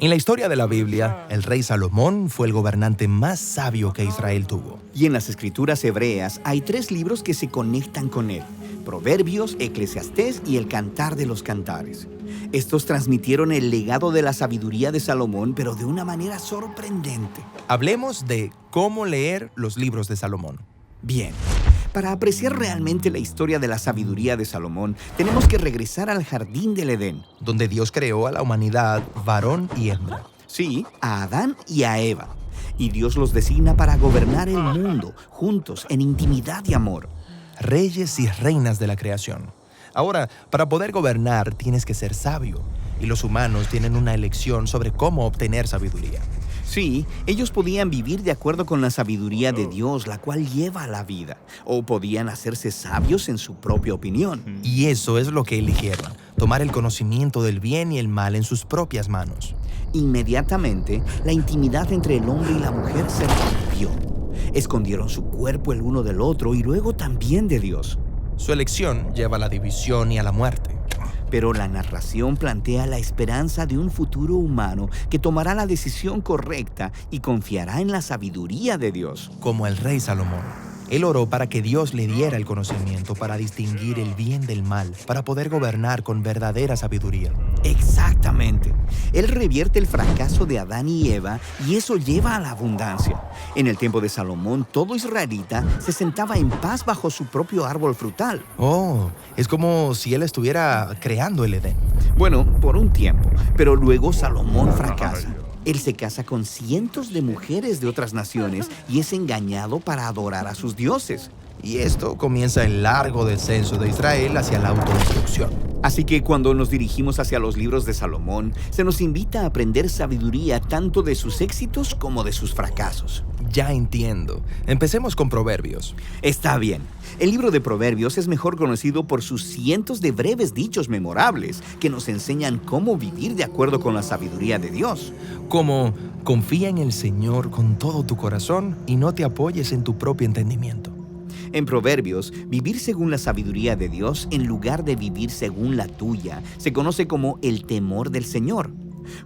En la historia de la Biblia, el rey Salomón fue el gobernante más sabio que Israel tuvo. Y en las escrituras hebreas hay 3 libros que se conectan con él: Proverbios, Eclesiastés y el Cantar de los Cantares. Estos transmitieron el legado de la sabiduría de Salomón, pero de una manera sorprendente. Hablemos de cómo leer los libros de Salomón. Bien, para apreciar realmente la historia de la sabiduría de Salomón, tenemos que regresar al jardín del Edén. Donde Dios creó a la humanidad, varón y hembra. Sí, a Adán y a Eva. Y Dios los designa para gobernar el mundo, juntos, en intimidad y amor. Reyes y reinas de la creación. Ahora, para poder gobernar tienes que ser sabio. Y los humanos tienen una elección sobre cómo obtener sabiduría. Sí, ellos podían vivir de acuerdo con la sabiduría de Dios, la cual lleva a la vida, o podían hacerse sabios en su propia opinión. Y eso es lo que eligieron, tomar el conocimiento del bien y el mal en sus propias manos. Inmediatamente, la intimidad entre el hombre y la mujer se rompió. Escondieron su cuerpo el uno del otro y luego también de Dios. Su elección lleva a la división y a la muerte. Pero la narración plantea la esperanza de un futuro humano que tomará la decisión correcta y confiará en la sabiduría de Dios. Como el rey Salomón. Él oró para que Dios le diera el conocimiento para distinguir el bien del mal, para poder gobernar con verdadera sabiduría. Exactamente. Él revierte el fracaso de Adán y Eva y eso lleva a la abundancia. En el tiempo de Salomón, todo israelita se sentaba en paz bajo su propio árbol frutal. Oh, es como si él estuviera creando el Edén. Bueno, por un tiempo, pero luego Salomón fracasa. Él se casa con cientos de mujeres de otras naciones y es engañado para adorar a sus dioses. Y esto comienza el largo descenso de Israel hacia la autodestrucción. Así que cuando nos dirigimos hacia los libros de Salomón, se nos invita a aprender sabiduría tanto de sus éxitos como de sus fracasos. Ya entiendo. Empecemos con Proverbios. Está bien. El libro de Proverbios es mejor conocido por sus cientos de breves dichos memorables que nos enseñan cómo vivir de acuerdo con la sabiduría de Dios. Como, confía en el Señor con todo tu corazón y no te apoyes en tu propio entendimiento. En Proverbios, vivir según la sabiduría de Dios en lugar de vivir según la tuya se conoce como el temor del Señor.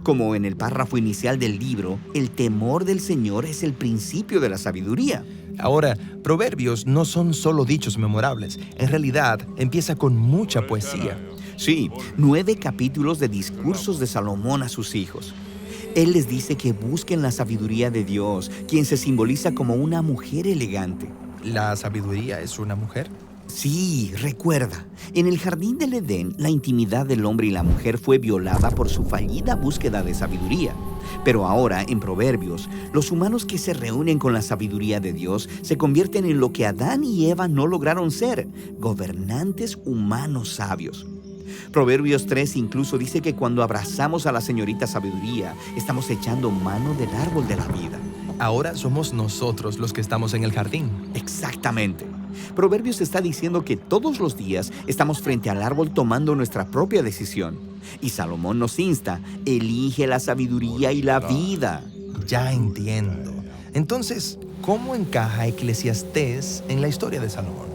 Como en el párrafo inicial del libro, el temor del Señor es el principio de la sabiduría. Ahora, Proverbios no son solo dichos memorables. En realidad, empieza con mucha poesía. Sí, 9 capítulos de discursos de Salomón a sus hijos. Él les dice que busquen la sabiduría de Dios, quien se simboliza como una mujer elegante. ¿La sabiduría es una mujer? Sí, recuerda, en el jardín del Edén, la intimidad del hombre y la mujer fue violada por su fallida búsqueda de sabiduría. Pero ahora, en Proverbios, los humanos que se reúnen con la sabiduría de Dios se convierten en lo que Adán y Eva no lograron ser, gobernantes humanos sabios. Proverbios 3 incluso dice que cuando abrazamos a la señorita sabiduría, estamos echando mano del árbol de la vida. Ahora somos nosotros los que estamos en el jardín. Exactamente. Proverbios está diciendo que todos los días estamos frente al árbol tomando nuestra propia decisión. Y Salomón nos insta, elige la sabiduría y la vida. Ya entiendo. Entonces, ¿cómo encaja Eclesiastés en la historia de Salomón?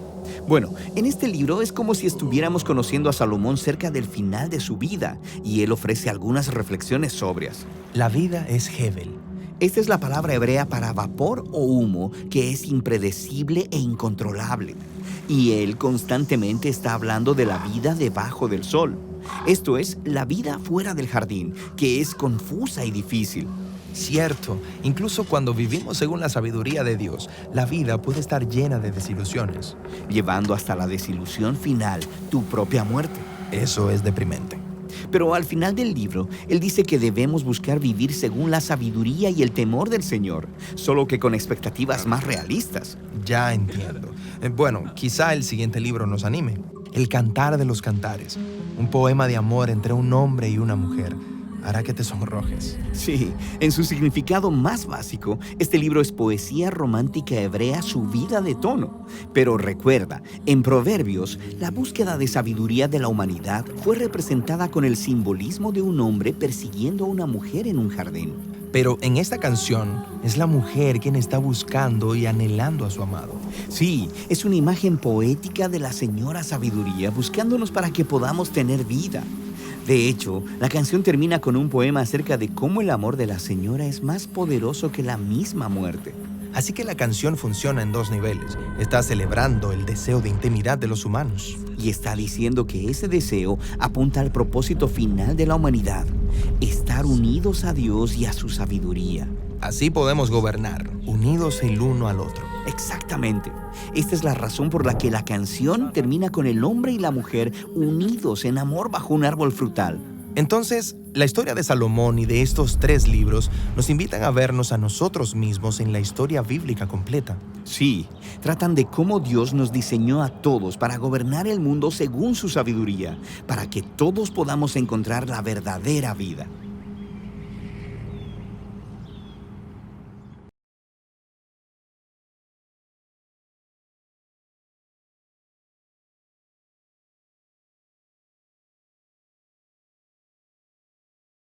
Bueno, en este libro es como si estuviéramos conociendo a Salomón cerca del final de su vida, y él ofrece algunas reflexiones sobrias. La vida es Hebel. Esta es la palabra hebrea para vapor o humo, que es impredecible e incontrolable. Y él constantemente está hablando de la vida debajo del sol. Esto es, la vida fuera del jardín, que es confusa y difícil. Cierto, incluso cuando vivimos según la sabiduría de Dios, la vida puede estar llena de desilusiones. Llevando hasta la desilusión final, tu propia muerte. Eso es deprimente. Pero al final del libro, él dice que debemos buscar vivir según la sabiduría y el temor del Señor, solo que con expectativas más realistas. Ya entiendo. Bueno, quizá el siguiente libro nos anime. El Cantar de los Cantares, un poema de amor entre un hombre y una mujer, hará que te sonrojes. Sí, en su significado más básico, este libro es poesía romántica hebrea subida de tono. Pero recuerda, en Proverbios, la búsqueda de sabiduría de la humanidad fue representada con el simbolismo de un hombre persiguiendo a una mujer en un jardín. Pero en esta canción es la mujer quien está buscando y anhelando a su amado. Sí, es una imagen poética de la señora sabiduría buscándonos para que podamos tener vida. De hecho, la canción termina con un poema acerca de cómo el amor de la señora es más poderoso que la misma muerte. Así que la canción funciona en dos niveles. Está celebrando el deseo de intimidad de los humanos. Y está diciendo que ese deseo apunta al propósito final de la humanidad, estar unidos a Dios y a su sabiduría. Así podemos gobernar, unidos el uno al otro. Exactamente. Esta es la razón por la que la canción termina con el hombre y la mujer unidos en amor bajo un árbol frutal. Entonces, la historia de Salomón y de estos 3 libros nos invitan a vernos a nosotros mismos en la historia bíblica completa. Sí, tratan de cómo Dios nos diseñó a todos para gobernar el mundo según su sabiduría, para que todos podamos encontrar la verdadera vida.